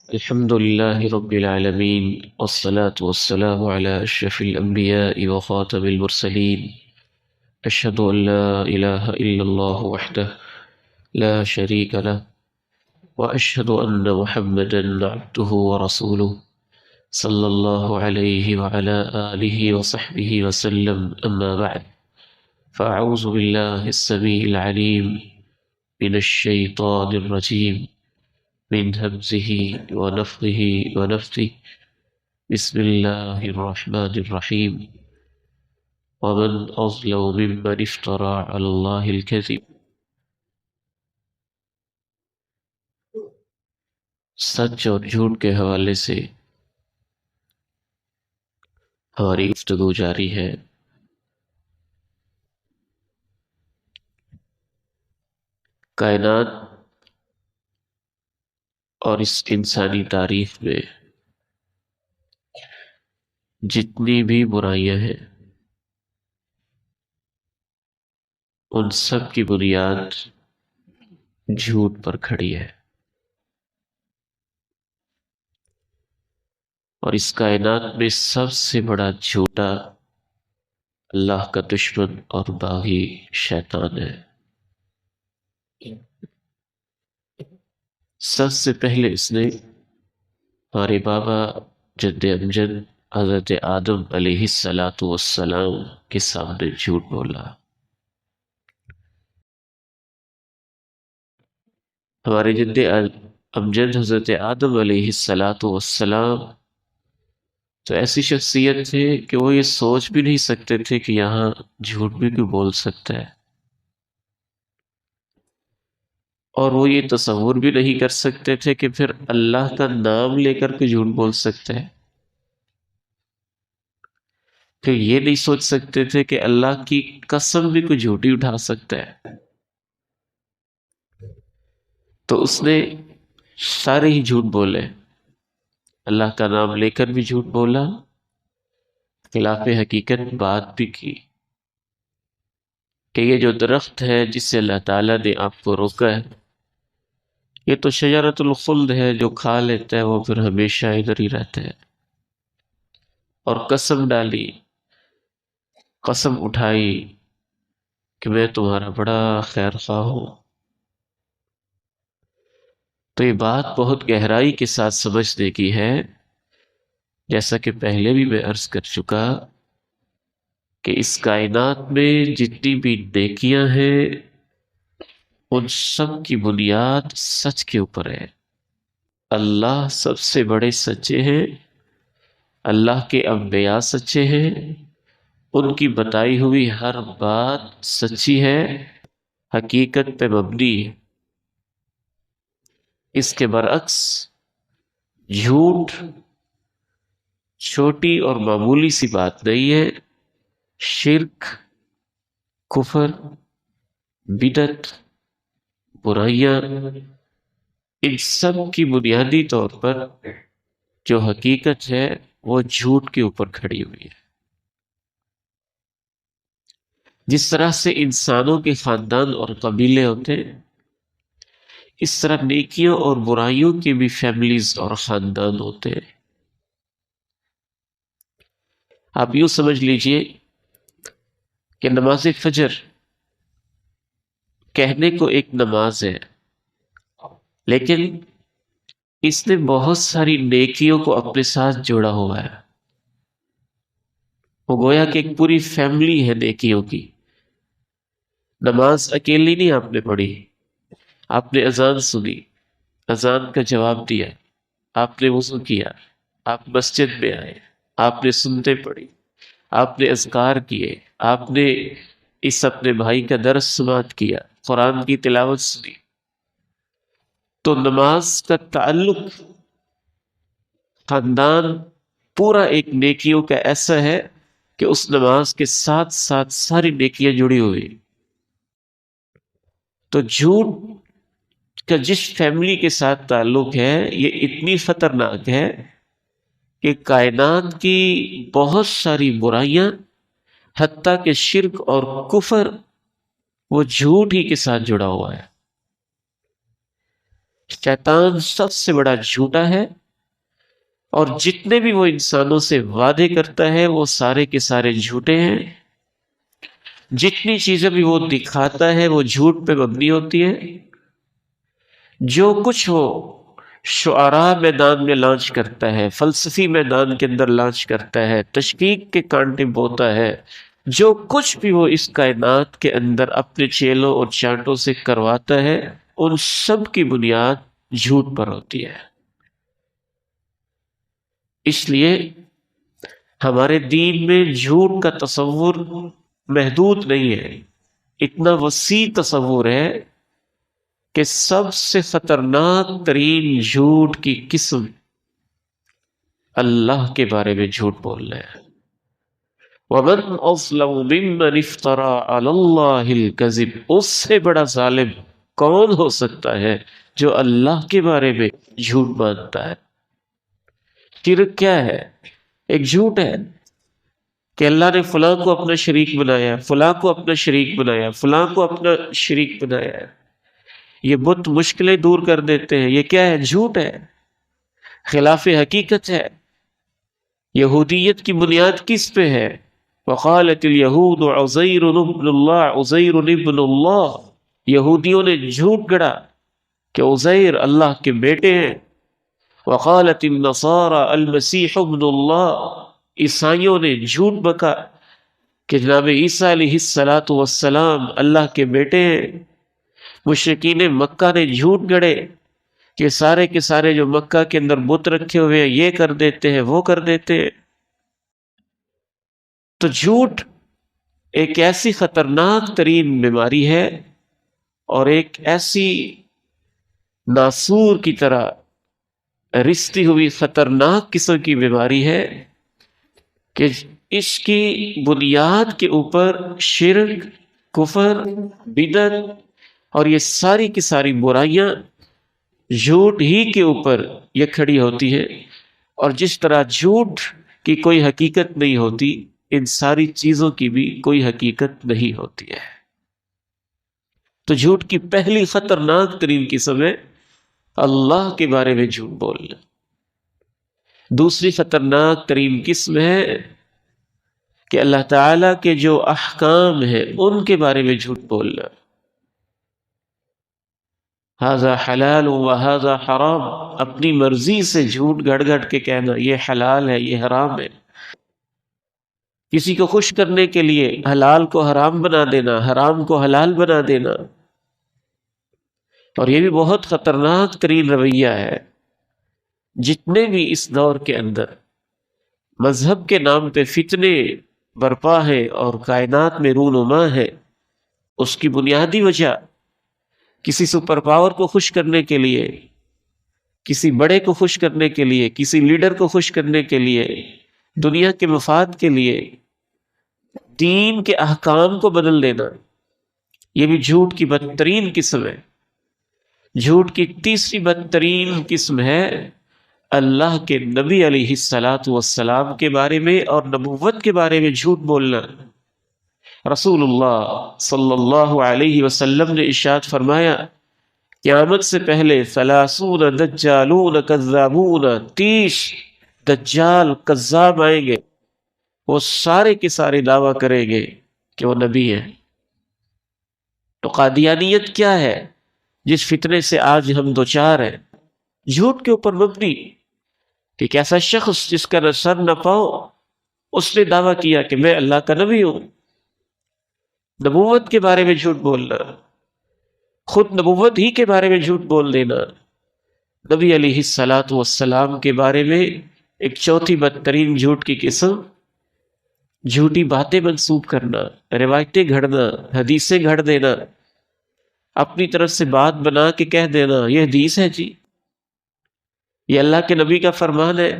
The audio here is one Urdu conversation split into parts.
الحمد لله رب العالمين، والصلاة والسلام على أشرف الأنبياء وخاتم المرسلين. أشهد أن لا إله إلا الله وحده لا شريك له، وأشهد أن محمدا عبده ورسوله صلى الله عليه وعلى آله وصحبه وسلم. أما بعد، فأعوذ بالله السميع العليم من الشيطان الرجيم، من همزه ونفخه ونفثه. بسم الله الرحمن الرحيم. ومن أظلم ممن افترى على الله الكذب. سچ اور جھوٹ کے حوالے سے ہماری گفتگو جاری ہے۔ کائنات اور اس انسانی تاریخ میں جتنی بھی برائیاں ہیں، ان سب کی بنیاد جھوٹ پر کھڑی ہے، اور اس کائنات میں سب سے بڑا جھوٹا اللہ کا دشمن اور باغی شیطان ہے۔ سب سے پہلے اس نے ہمارے بابا جد امجد حضرت آدم علیہ السلام کے سامنے جھوٹ بولا۔ ہمارے جد امجد حضرت آدم علیہ السلام تو ایسی شخصیت تھے کہ وہ یہ سوچ بھی نہیں سکتے تھے کہ یہاں جھوٹ بھی کوئی بول سکتا ہے، اور وہ یہ تصور بھی نہیں کر سکتے تھے کہ پھر اللہ کا نام لے کر کے جھوٹ بول سکتے ہیں، کہ یہ نہیں سوچ سکتے تھے کہ اللہ کی قسم بھی کوئی جھوٹی اٹھا سکتا ہے۔ تو اس نے سارے ہی جھوٹ بولے، اللہ کا نام لے کر بھی جھوٹ بولا، خلاف حقیقت بات بھی کی کہ یہ جو درخت ہے جس سے اللہ تعالیٰ نے آپ کو روکا ہے، یہ تو شجرۃ الخلد ہے، جو کھا لیتا ہے وہ پھر ہمیشہ ادھر ہی رہتا ہے۔ اور قسم ڈالی، قسم اٹھائی کہ میں تمہارا بڑا خیر خواہ ہوں۔ تو یہ بات بہت گہرائی کے ساتھ سمجھنے کی ہے، جیسا کہ پہلے بھی میں عرض کر چکا کہ اس کائنات میں جتنی بھی نیکیاں ہیں ان سب کی بنیاد سچ کے اوپر ہے۔ اللہ سب سے بڑے سچے ہیں، اللہ کے انبیاء سچے ہیں، ان کی بتائی ہوئی ہر بات سچی ہے، حقیقت پہ مبنی ہے۔ اس کے برعکس جھوٹ چھوٹی اور معمولی سی بات نہیں ہے۔ شرک، کفر، بدعت، برائیاں، ان سب کی بنیادی طور پر جو حقیقت ہے وہ جھوٹ کے اوپر کھڑی ہوئی ہے۔ جس طرح سے انسانوں کے خاندان اور قبیلے ہوتے ہیں، اس طرح نیکیوں اور برائیوں کی بھی فیملیز اور خاندان ہوتے ہیں۔ آپ یوں سمجھ لیجئے کہ نماز فجر کہنے کو ایک نماز ہے، لیکن اس نے بہت ساری نیکیوں کو اپنے ساتھ جوڑا ہوا ہے۔ وہ گویا کہ ایک پوری فیملی ہے نیکیوں کی۔ نماز اکیلی نہیں آپ نے پڑھی، آپ نے اذان سنی، اذان کا جواب دیا، آپ نے وضو کیا، آپ مسجد میں آئے، آپ نے سنتے پڑھی، آپ نے اذکار کیے، آپ نے اس اپنے بھائی کا درس سماعت کیا، قرآن کی تلاوت سنی۔ تو نماز کا تعلق خاندان پورا ایک نیکیوں کا ایسا ہے کہ اس نماز کے ساتھ ساتھ ساری نیکیاں جڑی ہوئی۔ تو جھوٹ کا جس فیملی کے ساتھ تعلق ہے یہ اتنی خطرناک ہے کہ کائنات کی بہت ساری برائیاں، حتیٰ کہ شرک اور کفر، وہ جھوٹ ہی کے ساتھ جڑا ہوا ہے۔ شیطان سب سے بڑا جھوٹا ہے، اور جتنے بھی وہ انسانوں سے وعدے کرتا ہے وہ سارے کے سارے جھوٹے ہیں۔ جتنی چیزیں بھی وہ دکھاتا ہے وہ جھوٹ پہ مبنی ہوتی ہے۔ جو کچھ وہ شعراء میدان میں لانچ کرتا ہے، فلسفی میدان کے اندر لانچ کرتا ہے، تشکیک کے کانٹے بوتا ہے، جو کچھ بھی وہ اس کائنات کے اندر اپنے چیلوں اور چانٹوں سے کرواتا ہے، ان سب کی بنیاد جھوٹ پر ہوتی ہے۔ اس لیے ہمارے دین میں جھوٹ کا تصور محدود نہیں ہے، اتنا وسیع تصور ہے کہ سب سے خطرناک ترین جھوٹ کی قسم اللہ کے بارے میں جھوٹ بولنا ہے۔ وَمَنْ أَظْلَمُ مِمَّنِ افْتَرَى عَلَى اللَّهِ الْكَذِبَ، اس سے بڑا ظالم کون ہو سکتا ہے جو اللہ کے بارے میں جھوٹ مانتا ہے؟ شرک کیا ہے؟ ایک جھوٹ ہے کہ اللہ نے فلاں کو اپنا شریک بنایا، فلاں کو اپنا شریک بنایا، فلاں کو اپنا شریک بنایا ہے۔ یہ بت مشکلیں دور کر دیتے ہیں، یہ کیا ہے؟ جھوٹ ہے، خلاف حقیقت ہے۔ یہودیت کی بنیاد کس پہ ہے؟ وقالت اليہود عزیر ابن اللہ، عزیر ابن اللہ، یہودیوں نے جھوٹ گڑا کہ عزیر اللہ کے بیٹے ہیں۔ وقالت النصارى المسیح ابن اللہ، عیسائیوں نے جھوٹ بکا کہ جناب عیسیٰ علیہ السلام اللہ کے بیٹے ہیں۔ مشرکین مکہ نے جھوٹ گڑے کہ سارے کے سارے جو مکہ کے اندر بت رکھے ہوئے ہیں یہ کر دیتے ہیں، وہ کر دیتے ہیں۔ تو جھوٹ ایک ایسی خطرناک ترین بیماری ہے، اور ایک ایسی ناسور کی طرح رستی ہوئی خطرناک قسم کی بیماری ہے کہ اس کی بنیاد کے اوپر شرک، کفر، بدعت اور یہ ساری کی ساری برائیاں جھوٹ ہی کے اوپر یہ کھڑی ہوتی ہے۔ اور جس طرح جھوٹ کی کوئی حقیقت نہیں ہوتی، ان ساری چیزوں کی بھی کوئی حقیقت نہیں ہوتی ہے۔ تو جھوٹ کی پہلی خطرناک ترین قسم ہے اللہ کے بارے میں جھوٹ بولنا۔ دوسری خطرناک ترین قسم ہے کہ اللہ تعالیٰ کے جو احکام ہیں ان کے بارے میں جھوٹ بولنا۔ ھذا حلال وھذا حرام، اپنی مرضی سے جھوٹ گھڑ گھڑ کے کہنا یہ حلال ہے، یہ حرام ہے۔ کسی کو خوش کرنے کے لیے حلال کو حرام بنا دینا، حرام کو حلال بنا دینا۔ اور یہ بھی بہت خطرناک ترین رویہ ہے۔ جتنے بھی اس دور کے اندر مذہب کے نام پہ فتنے برپا ہے اور کائنات میں رونما ہے، اس کی بنیادی وجہ کسی سپر پاور کو خوش کرنے کے لیے، کسی بڑے کو خوش کرنے کے لیے، کسی لیڈر کو خوش کرنے کے لیے، دنیا کے مفاد کے لیے دین کے احکام کو بدل دینا، یہ بھی جھوٹ کی بدترین قسم ہے۔ جھوٹ کی تیسری بدترین قسم ہے اللہ کے نبی علیہ السلام کے بارے میں اور نبوت کے بارے میں جھوٹ بولنا۔ رسول اللہ صلی اللہ علیہ وسلم نے ارشاد فرمایا، قیامت سے پہلے 30 دجالون کذابون، 30 دجال کذاب آئیں گے، وہ سارے کے سارے دعویٰ کریں گے کہ وہ نبی ہیں۔ تو قادیانیت کیا ہے جس فتنے سے آج ہم دوچار ہیں؟ جھوٹ کے اوپر مبنی کہ ایک ایسا شخص جس کا نہ سر نہ پاؤں، اس نے دعویٰ کیا کہ میں اللہ کا نبی ہوں۔ نبوت کے بارے میں جھوٹ بولنا، خود نبوت ہی کے بارے میں جھوٹ بول دینا، نبی علیہ السلام کے بارے میں ایک چوتھی بدترین جھوٹ کی قسم، جھوٹی باتیں منسوب کرنا، روایتیں گھڑنا، حدیثیں گھڑ دینا، اپنی طرف سے بات بنا کے کہہ دینا یہ حدیث ہے جی، یہ اللہ کے نبی کا فرمان ہے۔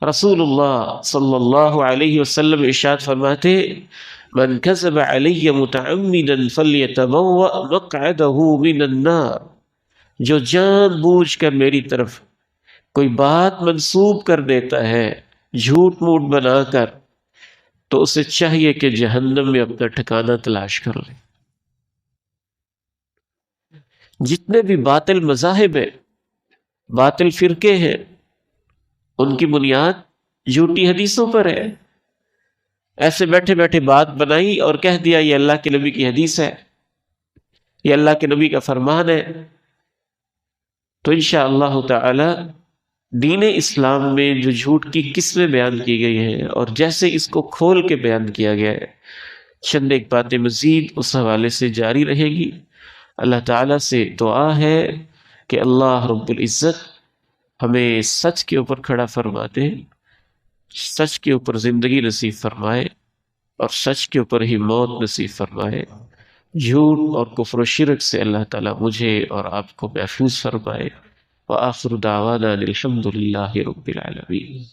رسول اللہ صلی اللہ علیہ وسلم ارشاد فرماتے، من کذب علی متعمدا فلیتبوأ مقعدہ من النار، جو جان بوجھ کر میری طرف کوئی بات منسوب کر دیتا ہے جھوٹ موٹ بنا کر، تو اسے چاہیے کہ جہنم میں اپنا ٹھکانہ تلاش کر لے۔ جتنے بھی باطل مذاہب ہیں، باطل فرقے ہیں، ان کی بنیاد جھوٹی حدیثوں پر ہے۔ ایسے بیٹھے بیٹھے بات بنائی اور کہہ دیا یہ اللہ کے نبی کی حدیث ہے، یہ اللہ کے نبی کا فرمان ہے، تو انشاءاللہ تعالی دین اسلام میں جو جھوٹ کی قسمیں بیان کی گئی ہیں اور جیسے اس کو کھول کے بیان کیا گیا ہے، چند ایک باتیں مزید اس حوالے سے جاری رہیں گی۔ اللہ تعالیٰ سے دعا ہے کہ اللہ رب العزت ہمیں سچ کے اوپر کھڑا فرما دے، سچ کے اوپر زندگی نصیب فرمائے اور سچ کے اوپر ہی موت نصیب فرمائے۔ جھوٹ اور کفر و شرک سے اللہ تعالیٰ مجھے اور آپ کو محفوظ فرمائے۔ وآخر دعوانا الحمد للہ رب العالمین۔